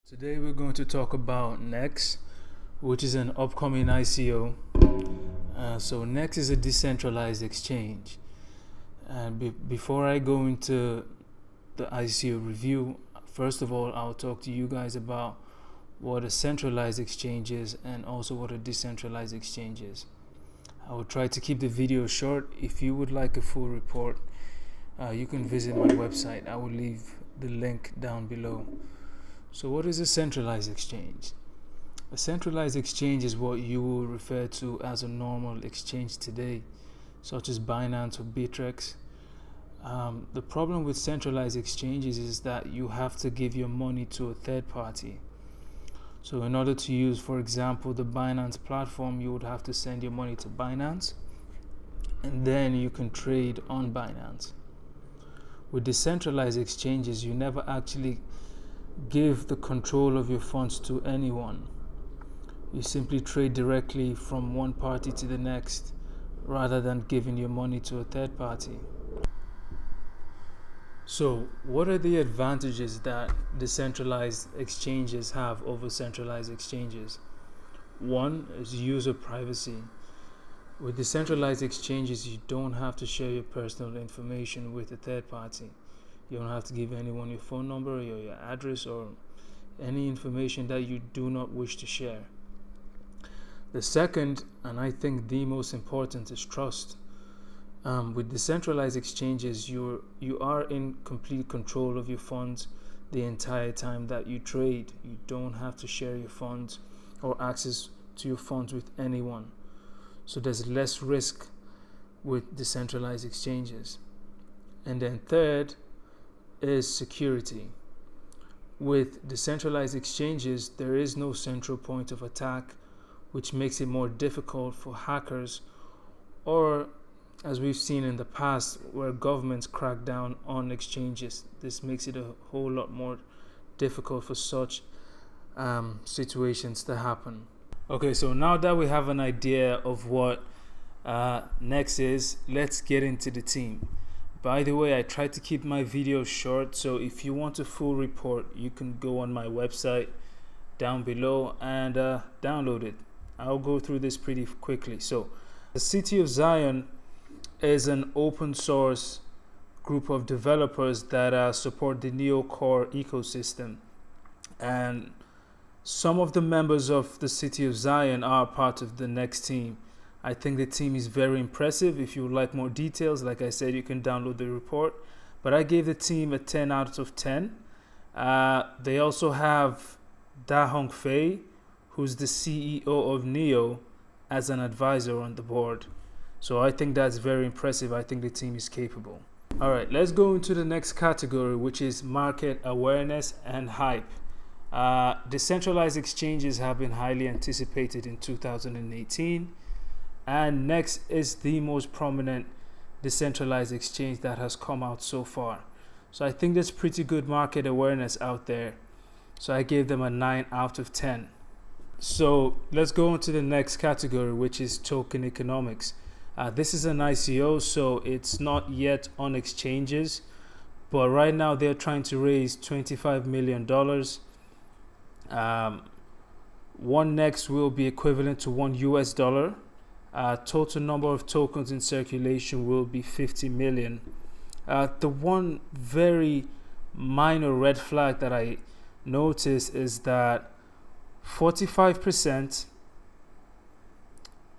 Today we're going to talk about NEX, which is an upcoming ICO. So NEX is a decentralized exchange. And before I go into the ICO review, first of all, I'll talk to you guys about what a centralized exchange is and also what a decentralized exchange is. I will try to keep the video short. If you would like a full report, you can visit my website. I will leave the link down below. So what is a centralized exchange? A centralized exchange is what you will refer to as a normal exchange today, such as Binance or bittrex. The problem with centralized exchanges is that you have to give your money to a third party. So in order to use, for example, the Binance platform, you would have to send your money to Binance, and then you can trade on Binance. With decentralized exchanges, you never actually give the control of your funds to anyone. You simply trade directly from one party to the next rather than giving your money to a third party. So what are the advantages that decentralized exchanges have over centralized exchanges? One is user privacy. With decentralized exchanges, you don't have to share your personal information with a third party. You don't have to give anyone your phone number or your address or any information that you do not wish to share. The second, and I think the most important, is trust. With decentralized exchanges, you are in complete control of your funds the entire time that you trade. You don't have to share your funds or access to your funds with anyone. So there's less risk with decentralized exchanges. And then third is security. With decentralized exchanges, there is no central point of attack, which makes it more difficult for hackers, or as we've seen in the past, where governments crack down on exchanges. This makes it a whole lot more difficult for such situations to happen. Okay, so now that we have an idea of what NEX is, let's get into the team. By the way, I try to keep my videos short, so if you want a full report, you can go on my website down below and download it. I'll go through this pretty quickly. So the City of Zion is an open source group of developers that support the Neo Core ecosystem, and some of the members of the City of Zion are part of the NEX team. I think the team is very impressive. If you would like more details, like I said, you can download the report, but I gave the team a 10 out of 10. They also have Da Hong Fei, who's the CEO of Neo, as an advisor on the board. So I think that's very impressive. I think the team is capable. All right, let's go into the next category, which is market awareness and hype. Decentralized exchanges have been highly anticipated in 2018, and NEX is the most prominent decentralized exchange that has come out so far. So I think there's pretty good market awareness out there. So I gave them a 9 out of 10. So let's go on to the next category, which is token economics. This is an ICO, so it's not yet on exchanges, but right now they're trying to raise $25 million. One NEX will be equivalent to $1. Total number of tokens in circulation will be 50 million. The one very minor red flag that I noticed is that 45%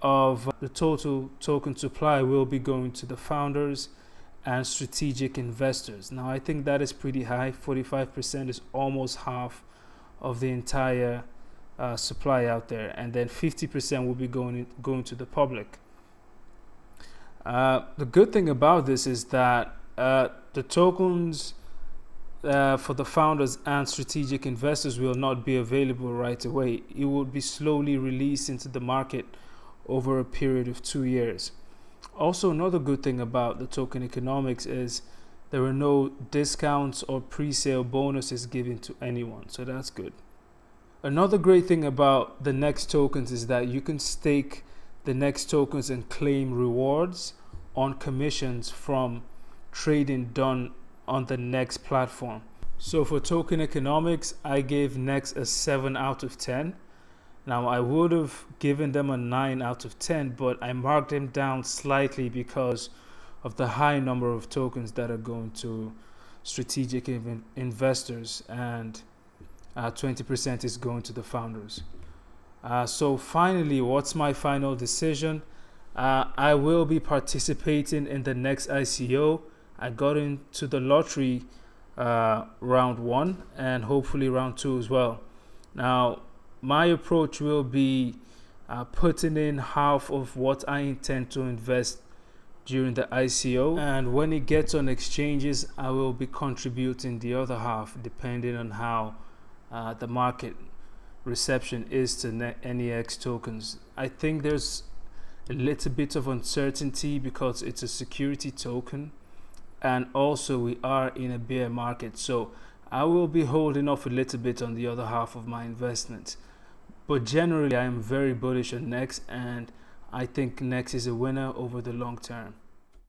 of the total token supply will be going to the founders and strategic investors. Now, I think that is pretty high. 45% is almost half of the entire supply out there, and then 50% will be going to the public. The good thing about this is that the tokens for the founders and strategic investors will not be available right away. It will be slowly released into the market over a period of 2 years. Also, another good thing about the token economics is there are no discounts or pre-sale bonuses given to anyone, so that's good. Another great thing about the NEX tokens is that you can stake the NEX tokens and claim rewards on commissions from trading done on the NEX platform. So for token economics, I gave NEX a 7 out of 10. Now I would have given them a 9 out of 10, but I marked them down slightly because of the high number of tokens that are going to strategic investors, and 20% is going to the founders. So finally, what's my final decision? I will be participating in the next ICO. I got into the lottery round 1 and hopefully round 2 as well. Now, my approach will be putting in half of what I intend to invest during the ICO, and when it gets on exchanges, I will be contributing the other half depending on how the market reception is to NEX tokens. I think there's a little bit of uncertainty because it's a security token, and also we are in a bear market, so I will be holding off a little bit on the other half of my investment. But generally I am very bullish on NEX, and I think NEX is a winner over the long term.